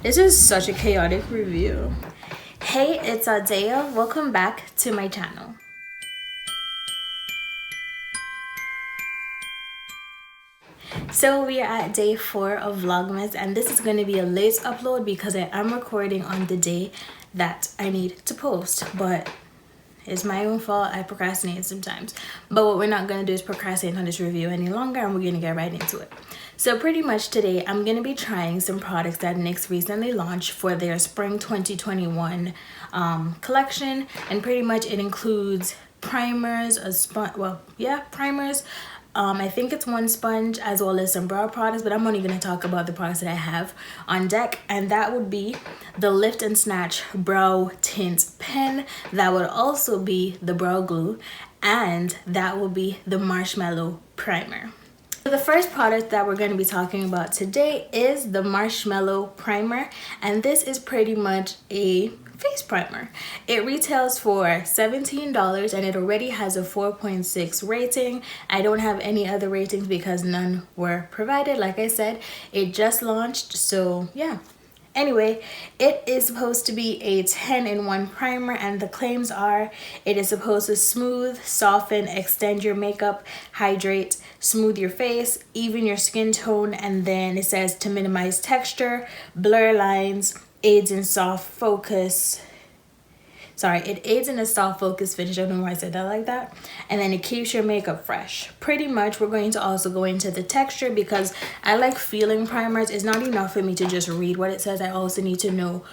This is such a chaotic review. Hey, it's Audeyah. Welcome back to my channel. So we are at day 4 of Vlogmas, and this is going to be a late upload because I am recording on the day that I need to post, but it's my own fault. I procrastinate sometimes. But what we're not going to do is procrastinate on this review any longer, and we're going to get right into it. So pretty much today, I'm going to be trying some products that NYX recently launched for their Spring 2021 collection. And pretty much it includes primers, primers. I think it's one sponge as well as some brow products, but I'm only going to talk about the products that I have on deck, and that would be the Lift and Snatch Brow Tint Pen. That would also be the brow glue, and that will be the Marshmellow primer. So the first product that we're going to be talking about today is the Marshmellow primer, and this is pretty much a face primer. It retails for $17 and it already has a 4.6 rating. I don't have any other ratings because none were provided. Like I said, it just launched, so yeah. Anyway, it is supposed to be a 10-in-1 primer, and the claims are it is supposed to smooth, soften, extend your makeup, hydrate, smooth your face, even your skin tone, and then it says to minimize texture, blur lines, aids in soft focus. It aids in a soft focus finish. I don't know why I said that like that. And then it keeps your makeup fresh. Pretty much, we're going to also go into the texture because I like feeling primers. It's not enough for me to just read what it says. I also need to know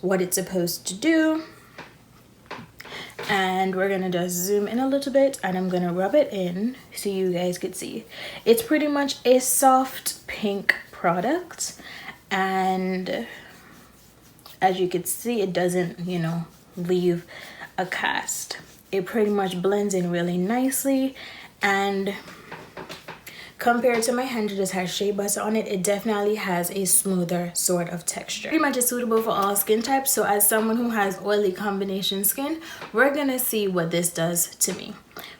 what it's supposed to do. And we're gonna just zoom in a little bit, and I'm gonna rub it in so you guys could see. It's pretty much a soft pink product, and as you can see, it doesn't, leave a cast. It pretty much blends in really nicely, and compared to my hand, it just has shea butter on it. It definitely has a smoother sort of texture. Pretty much it's suitable for all skin types. So as someone who has oily combination skin, we're gonna see what this does to me.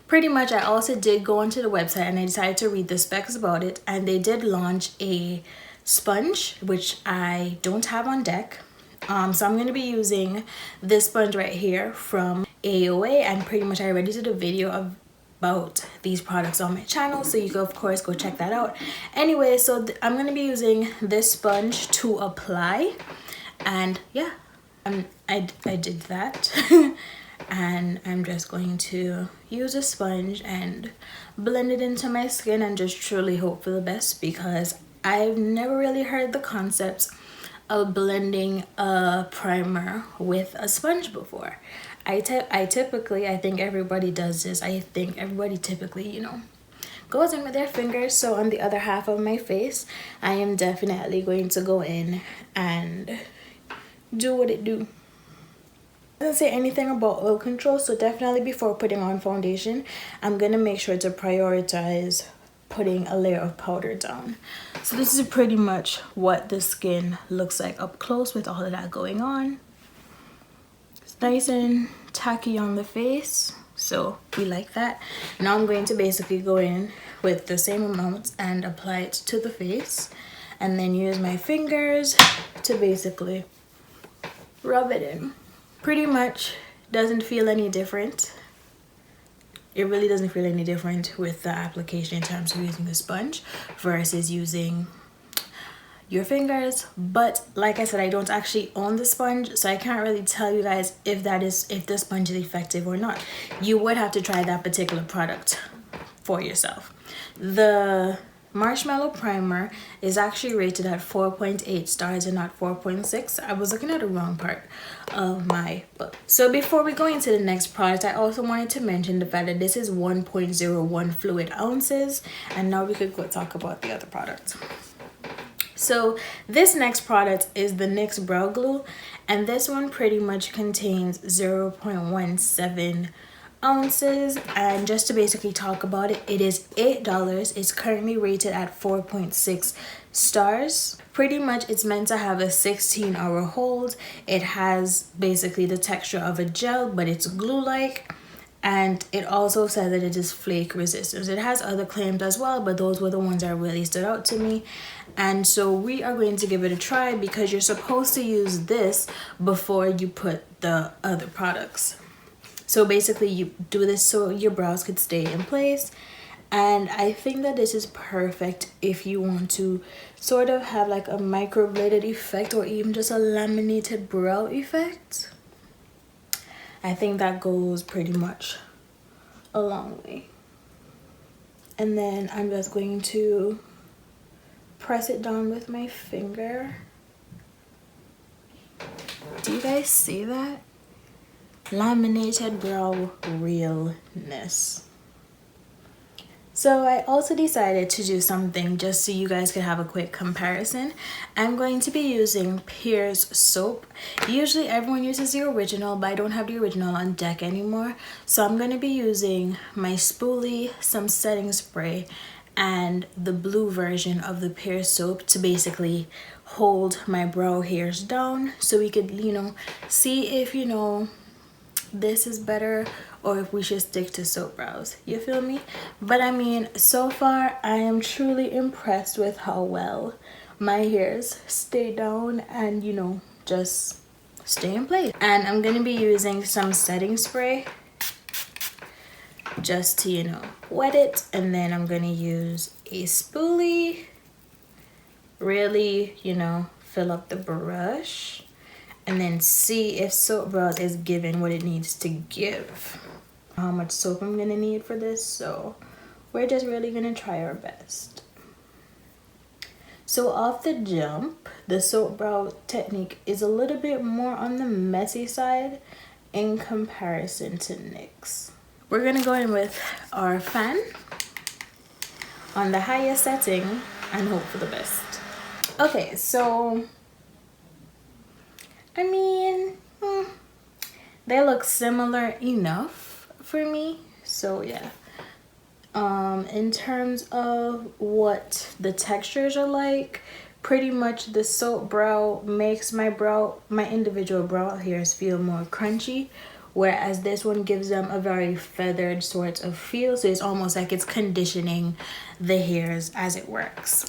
Pretty much, I also did go onto the website and I decided to read the specs about it, and they did launch a sponge, which I don't have on deck. So I'm going to be using this sponge right here from AOA, and pretty much I already did a video about these products on my channel, so you can of course go check that out. Anyway, so I'm going to be using this sponge to apply, and yeah, I did that. And I'm just going to use a sponge and blend it into my skin and just truly hope for the best, because I've never really heard the concepts of blending a primer with a sponge before. I think everybody does this. I think everybody typically, goes in with their fingers. So on the other half of my face, I am definitely going to go in and do what it do. It doesn't say anything about oil control, so definitely before putting on foundation, I'm gonna make sure to prioritize putting a layer of powder down. So this is pretty much what the skin looks like up close with all of that going on. It's nice and tacky on the face, so we like that. Now I'm going to basically go in with the same amount and apply it to the face, and then use my fingers to basically rub it in. Pretty much doesn't feel any different. It really doesn't feel any different with the application in terms of using the sponge versus using your fingers. But like I said, I don't actually own the sponge, so I can't really tell you guys if the sponge is effective or not. You would have to try that particular product for yourself. The Marshmellow primer is actually rated at 4.8 stars and not 4.6. I was looking at the wrong part of my book. So before we go into the next product, I also wanted to mention the fact that this is 1.01 fluid ounces, and now we could go talk about the other product. So this next product is the NYX brow glue, and this one pretty much contains 0.17 ounces. And just to basically talk about it, it is $8. It's currently rated at 4.6 stars. Pretty much it's meant to have a 16-hour hold. It has basically the texture of a gel, but it's glue-like, and it also says that it is flake resistant. It has other claims as well, but those were the ones that really stood out to me. And so we are going to give it a try because you're supposed to use this before you put the other products. So basically you do this so your brows could stay in place. And I think that this is perfect if you want to sort of have like a microbladed effect or even just a laminated brow effect. I think that goes pretty much a long way. And then I'm just going to press it down with my finger. Do you guys see that? Laminated brow realness. So I also decided to do something just so you guys could have a quick comparison. I'm going to be using Pears soap. Usually everyone uses the original, but I don't have the original on deck anymore. So I'm going to be using my spoolie, some setting spray, and the blue version of the Pears soap to basically hold my brow hairs down so we could, you know, see if, you know, this is better or if we should stick to soap brows. You feel me? But I mean, so far I am truly impressed with how well my hairs stay down and, you know, just stay in place. And I'm gonna be using some setting spray just to, you know, wet it, and then I'm gonna use a spoolie, really, you know, fill up the brush, and then see if soap brows is giving what it needs to give. How much soap I'm gonna need for this, so we're just really gonna try our best. So off the jump, the soap brow technique is a little bit more on the messy side in comparison to NYX. We're gonna go in with our fan on the highest setting and hope for the best. Okay, so I mean, they look similar enough for me, so yeah. In terms of what the textures are like, pretty much the soap brow makes my individual brow hairs feel more crunchy, whereas this one gives them a very feathered sort of feel, so it's almost like it's conditioning the hairs as it works.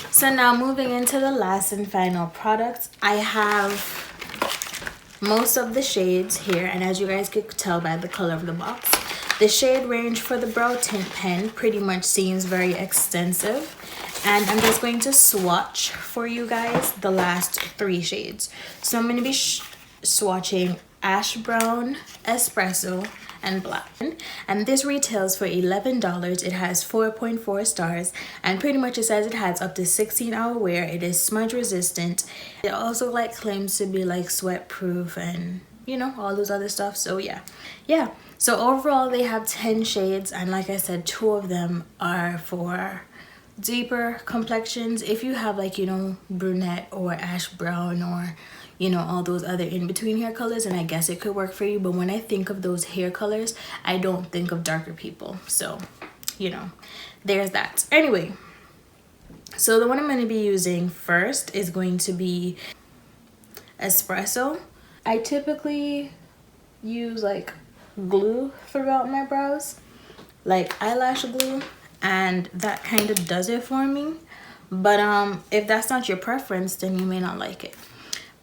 So now moving into the last and final product, I have most of the shades here, and as you guys could tell by the color of the box, the shade range for the brow tint pen pretty much seems very extensive, and I'm just going to swatch for you guys the last 3 shades. So I'm going to be swatching Ash Brown, Espresso, and Black, and this retails for $11. It has 4.4 stars, and pretty much it says it has up to 16-hour wear. It is smudge resistant. It also like claims to be like sweat proof and, you know, all those other stuff. So yeah. So overall they have 10 shades, and like I said, 2 of them are for deeper complexions. If you have like, you know, brunette or ash brown or, you know, all those other in-between hair colors, and I guess it could work for you, but when I think of those hair colors, I don't think of darker people. So, you know, there's that. Anyway, so the one I'm going to be using first is going to be Espresso. I typically use like glue throughout my brows, like eyelash glue, and that kind of does it for me. But if that's not your preference, then you may not like it.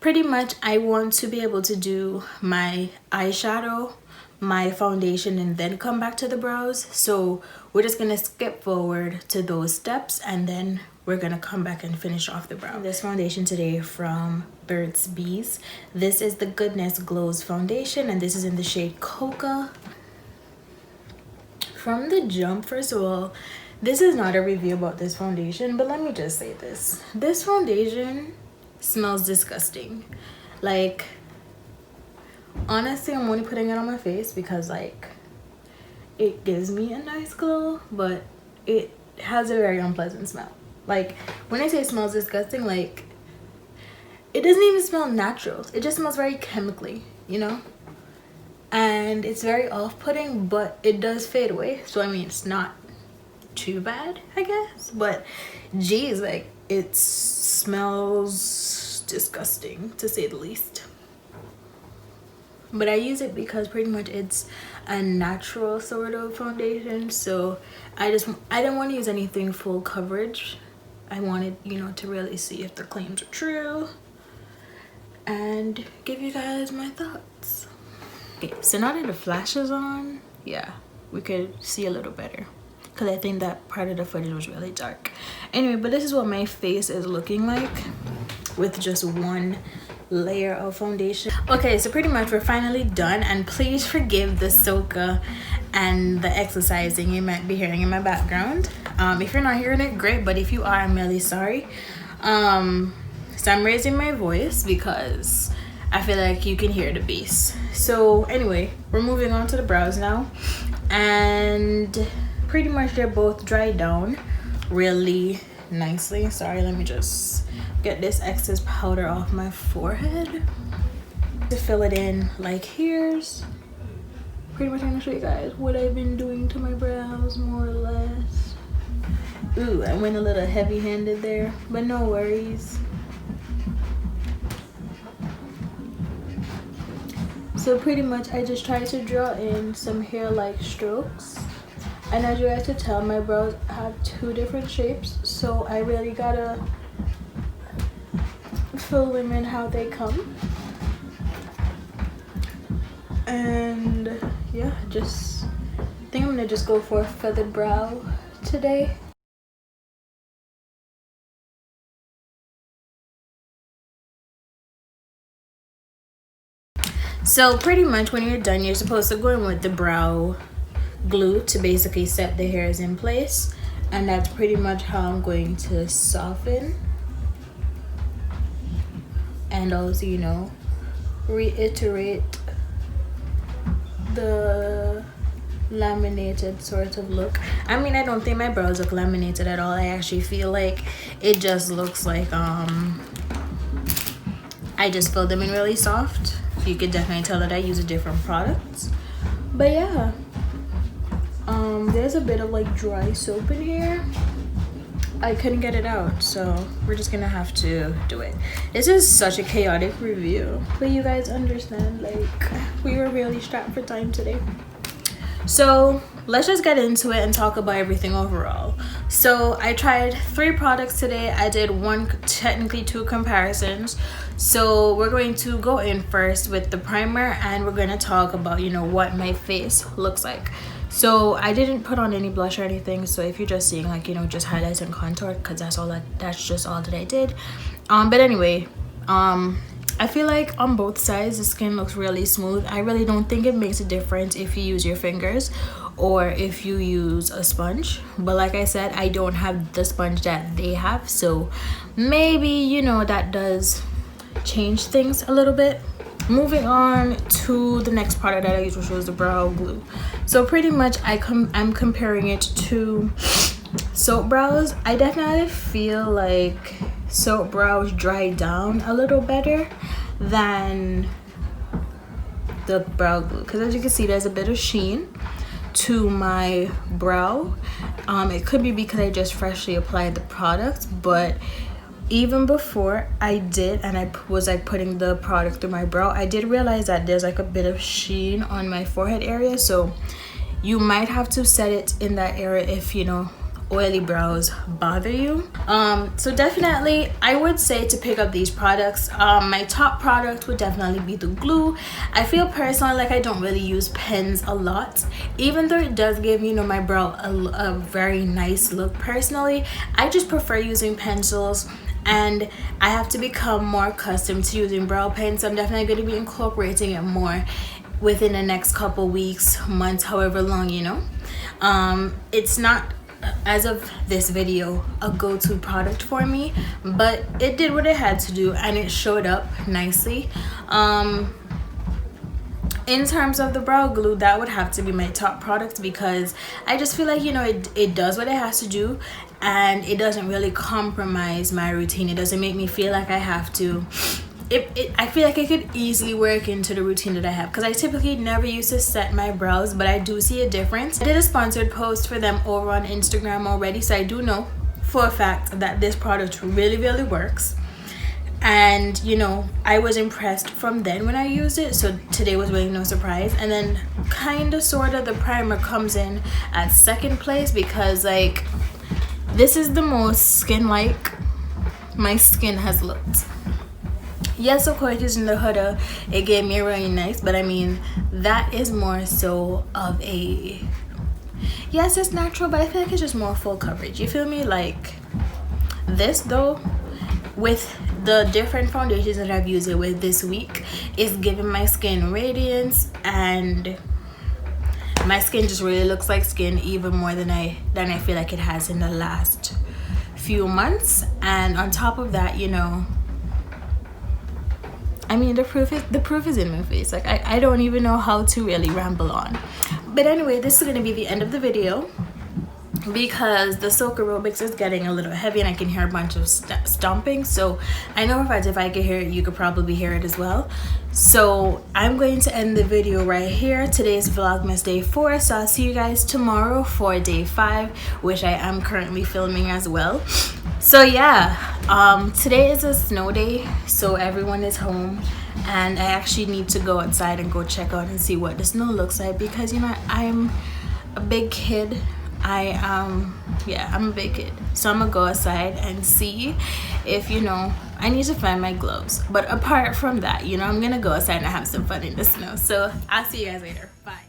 Pretty much I want to be able to do my eyeshadow, my foundation, and then come back to the brows. So we're just gonna skip forward to those steps, and then we're gonna come back and finish off the brow. This foundation today from Burt's Bees. This is the Goodness Glows foundation, and this is in the shade Coca. From the jump, first of all, this is not a review about this foundation, but let me just say this. This foundation smells disgusting. Like, honestly, I'm only putting it on my face because like it gives me a nice glow, but it has a very unpleasant smell. Like, when I say it smells disgusting, like it doesn't even smell natural. It just smells very chemically, you know? And it's very off-putting, but it does fade away. So I mean, it's not too bad, I guess, but geez, like it smells disgusting to say the least. but I use it because pretty much it's a natural sort of foundation, so I didn't want to use anything full coverage. I wanted, you know, to really see if the claims are true and give you guys my thoughts. Okay, so now that the flash is on, yeah, we could see a little better because I think that part of the footage was really dark. Anyway, but this is what my face is looking like with just one layer of foundation. Okay, so pretty much we're finally done, and please forgive the soca and the exercising you might be hearing in my background. If you're not hearing it, great, but if you are, I'm really sorry. So I'm raising my voice because I feel like you can hear the bass. So anyway, we're moving on to the brows now, and pretty much they're both dried down really nicely. Sorry, let me just get this excess powder off my forehead to fill it in. Like, here's pretty much, I'm gonna show you guys what I've been doing to my brows, more or less. Ooh, I went a little heavy-handed there, but no worries. So pretty much I just try to draw in some hair-like strokes, and as you guys can tell, my brows have two different shapes, so I really gotta fill them in how they come. And yeah, just I think I'm gonna just go for a feathered brow today. So pretty much when you're done, you're supposed to go in with the brow glue to basically set the hairs in place, and that's pretty much how I'm going to soften and also, you know, reiterate the laminated sort of look. I mean, I don't think my brows look laminated at all. I actually feel like it just looks like I just filled them in really soft. You could definitely tell that I use a different product. But yeah, there's a bit of like dry soap in here. I couldn't get it out, so we're just gonna have to do it. This is such a chaotic review, but you guys understand, like, we were really strapped for time today. So let's just get into it and talk about everything overall. So I tried 3 products today. I did technically 2 comparisons. So we're going to go in first with the primer, and we're going to talk about, you know, what my face looks like. So I didn't put on any blush or anything, so if you're just seeing, like, you know, just highlights and contour, because that's just all that I did. But anyway, I feel like on both sides the skin looks really smooth. I really don't think it makes a difference if you use your fingers or if you use a sponge, but like I said, I don't have the sponge that they have, so maybe, you know, that does change things a little bit. Moving on to the next product that I use, which was the brow glue. So pretty much I'm comparing it to soap brows. I definitely feel like soap brows dry down a little better than the brow glue, because as you can see, there's a bit of sheen to my brow. It could be because I just freshly applied the product, but even before I did and I was like putting the product through my brow, I did realize that there's like a bit of sheen on my forehead area, so you might have to set it in that area if, you know, oily brows bother you. So definitely I would say to pick up these products. My top product would definitely be the glue. I feel personally like I don't really use pens a lot, even though it does give, you know, my brow a very nice look. Personally, I just prefer using pencils, and I have to become more accustomed to using brow pens, so I'm definitely going to be incorporating it more within the next couple weeks, months, however long, you know. It's not, as of this video, a go-to product for me, but it did what it had to do and it showed up nicely. In terms of the brow glue, that would have to be my top product, because I just feel like, you know, it does what it has to do, and it doesn't really compromise my routine. It doesn't make me feel like I have to. I feel like it could easily work into the routine that I have, because I typically never used to set my brows, but I do see a difference. I did a sponsored post for them over on Instagram already, so I do know for a fact that this product really, really works. and you know, I was impressed from then when I used it, so today was really no surprise. And then kind of sort of the primer comes in at second place because like this is the most skin like my skin has looked. Yes, of course, using the Huda, it gave me a really nice, but I mean that is more so of a, yes, it's natural, but I feel like it's just more full coverage, you feel me? Like this though, with the different foundations that I've used it with this week, is giving my skin radiance, and my skin just really looks like skin even more than I feel like it has in the last few months. And on top of that, you know, I mean the proof is in my face. Like I don't even know how to really ramble on. But anyway, this is gonna be the end of the video because the soak aerobics is getting a little heavy and I can hear a bunch of stomping. So I know if I could hear it, you could probably hear it as well. So I'm going to end the video right here. Today's Vlogmas day 4, so I'll see you guys tomorrow for day 5, which I am currently filming as well. So yeah, today is a snow day, so everyone is home, and I actually need to go outside and go check out and see what the snow looks like because, you know, I'm a big kid. I'm a big kid, so I'm gonna go outside and see if, you know, I need to find my gloves. But apart from that, you know, I'm gonna go outside and have some fun in the snow. So I'll see you guys later. Bye.